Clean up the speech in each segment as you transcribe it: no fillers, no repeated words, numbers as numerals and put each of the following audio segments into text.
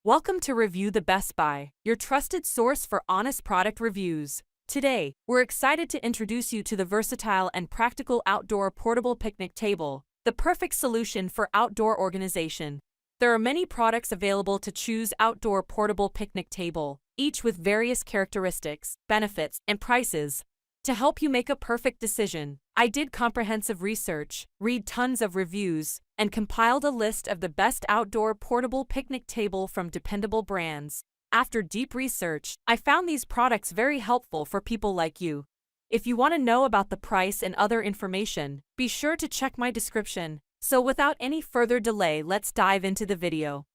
Welcome to Review the Best Buy, your trusted source for honest product reviews. Today, we're excited to introduce you to the versatile and practical outdoor portable picnic table, the perfect solution for outdoor organization. There are many products available to choose outdoor portable picnic table, each with various characteristics, benefits, and prices. To help you make a perfect decision, I did comprehensive research, read tons of reviews, and compiled a list of the best outdoor portable picnic table from dependable brands. After deep research, I found these products very helpful for people like you. If you want to know about the price and other information, be sure to check my description. So without any further delay, let's dive into the video.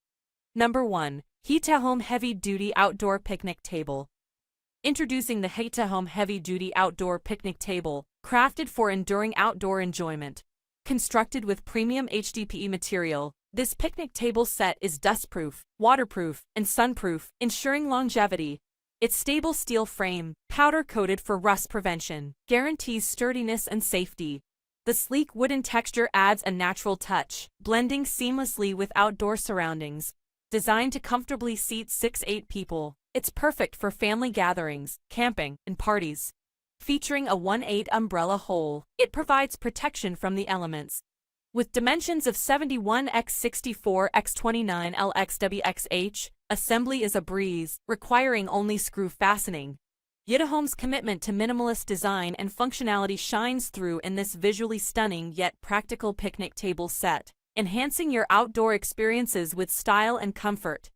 Number 1. HYITAHOME Heavy Duty Outdoor Picnic Table. Introducing the HYITAHOME Heavy Duty Outdoor Picnic Table, crafted for enduring outdoor enjoyment. Constructed with premium HDPE material, this picnic table set is dustproof, waterproof, and sunproof, ensuring longevity. Its stable steel frame, powder-coated for rust prevention, guarantees sturdiness and safety. The sleek wooden texture adds a natural touch, blending seamlessly with outdoor surroundings. Designed to comfortably seat 6-8 people, it's perfect for family gatherings, camping, and parties. Featuring a 1/8 umbrella hole, it provides protection from the elements. With dimensions of 71 x 64 x 29 lxwxh, assembly is a breeze, requiring only screw fastening. HYITAHOME's commitment to minimalist design and functionality shines through in this visually stunning yet practical picnic table set, enhancing your outdoor experiences with style and comfort.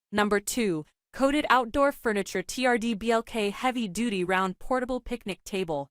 Number 2. Coated Outdoor Furniture TRD-BLK Heavy Duty Round Portable Picnic Table.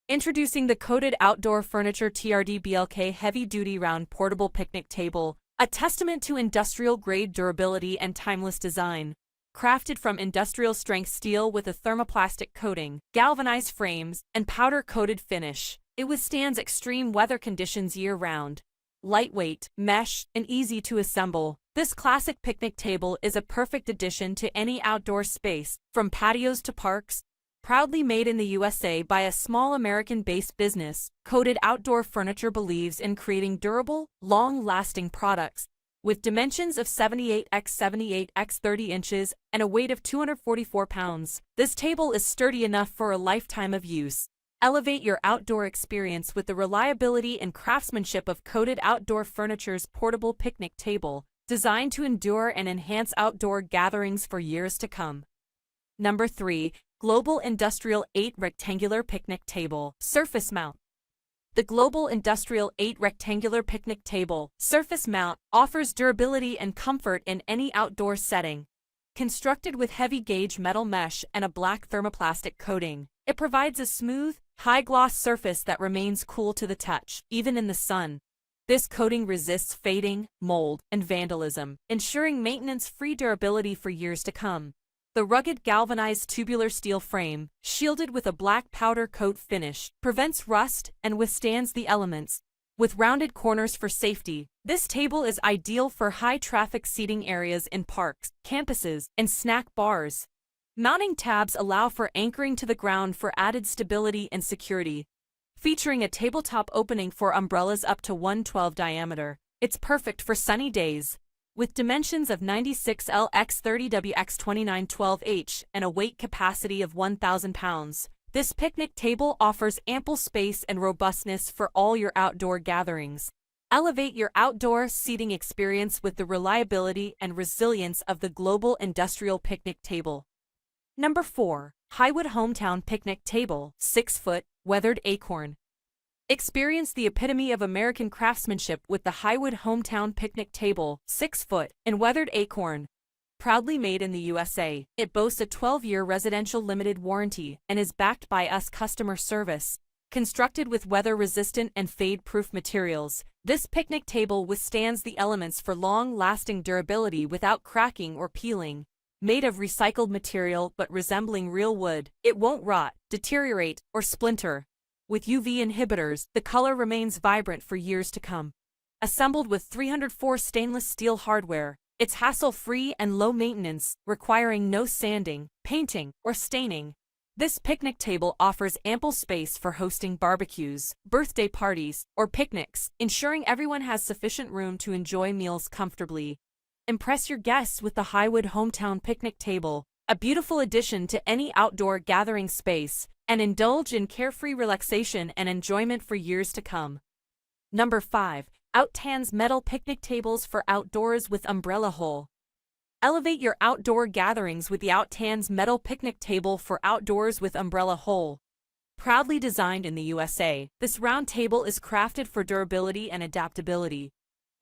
Introducing the Coated Outdoor Furniture TRD-BLK Heavy Duty Round Portable Picnic Table, a testament to industrial-grade durability and timeless design. Crafted from industrial-strength steel with a thermoplastic coating, galvanized frames, and powder-coated finish, it withstands extreme weather conditions year-round. Lightweight, mesh, and easy to assemble, this classic picnic table is a perfect addition to any outdoor space, from patios to parks. Proudly made in the USA by a small American-based business, Coated Outdoor Furniture believes in creating durable, long-lasting products. With dimensions of 78 x 78 x 30 inches and a weight of 244 pounds, this table is sturdy enough for a lifetime of use. Elevate your outdoor experience with the reliability and craftsmanship of Coated Outdoor Furniture's portable picnic table, designed to endure and enhance outdoor gatherings for years to come. Number 3. Global Industrial 8 Rectangular Picnic Table, Surface Mount. The Global Industrial 8 Rectangular Picnic Table, Surface Mount, offers durability and comfort in any outdoor setting. Constructed with heavy-gauge metal mesh and a black thermoplastic coating, it provides a smooth, high-gloss surface that remains cool to the touch, even in the sun. This coating resists fading, mold, and vandalism, ensuring maintenance-free durability for years to come. The rugged galvanized tubular steel frame, shielded with a black powder coat finish, prevents rust and withstands the elements. With rounded corners for safety, this table is ideal for high-traffic seating areas in parks, campuses, and snack bars. Mounting tabs allow for anchoring to the ground for added stability and security. Featuring a tabletop opening for umbrellas up to 112 diameter, it's perfect for sunny days. With dimensions of 96 L x 30 W x 29 12H and a weight capacity of 1,000 pounds, this picnic table offers ample space and robustness for all your outdoor gatherings. Elevate your outdoor seating experience with the reliability and resilience of the Global Industrial Picnic Table. Number 4. Highwood Hometown Picnic Table, 6-foot, Weathered Acorn. Experience the epitome of American craftsmanship with the Highwood Hometown Picnic Table, 6-foot, in Weathered Acorn. Proudly made in the USA, it boasts a 12-year residential limited warranty and is backed by US customer service. Constructed with weather-resistant and fade-proof materials, this picnic table withstands the elements for long-lasting durability without cracking or peeling. Made of recycled material but resembling real wood, it won't rot, deteriorate, or splinter. With UV inhibitors, the color remains vibrant for years to come. Assembled with 304 stainless steel hardware, it's hassle-free and low maintenance, requiring no sanding, painting, or staining. This picnic table offers ample space for hosting barbecues, birthday parties, or picnics, ensuring everyone has sufficient room to enjoy meals comfortably. Impress your guests with the Highwood Hometown Picnic Table, a beautiful addition to any outdoor gathering space, and indulge in carefree relaxation and enjoyment for years to come. Number 5. OUTTANS Metal Picnic Tables for Outdoors with Umbrella Hole. Elevate your outdoor gatherings with the OUTTANS Metal Picnic Table for Outdoors with Umbrella Hole. Proudly designed in the USA, this round table is crafted for durability and adaptability.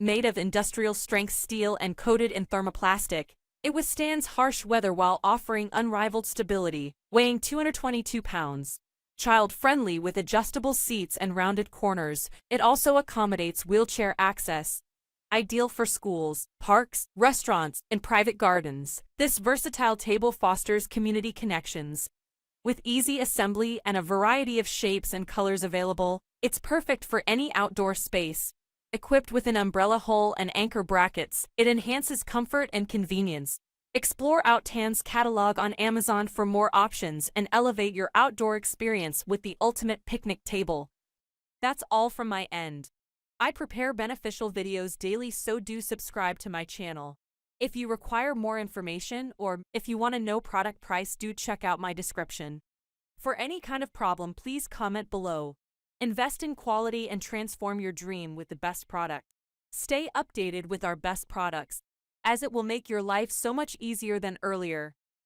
Made of industrial-strength steel and coated in thermoplastic, it withstands harsh weather while offering unrivaled stability, weighing 222 pounds. Child-friendly with adjustable seats and rounded corners, it also accommodates wheelchair access. Ideal for schools, parks, restaurants, and private gardens, this versatile table fosters community connections. With easy assembly and a variety of shapes and colors available, it's perfect for any outdoor space. Equipped with an umbrella hole and anchor brackets, it enhances comfort and convenience. Explore OUTTANS' catalog on Amazon for more options and elevate your outdoor experience with the ultimate picnic table. That's all from my end. I prepare beneficial videos daily, so do subscribe to my channel. If you require more information or if you want to know product price, do check out my description. For any kind of problem, please comment below. Invest in quality and transform your dream with the best product. Stay updated with our best products, as it will make your life so much easier than earlier.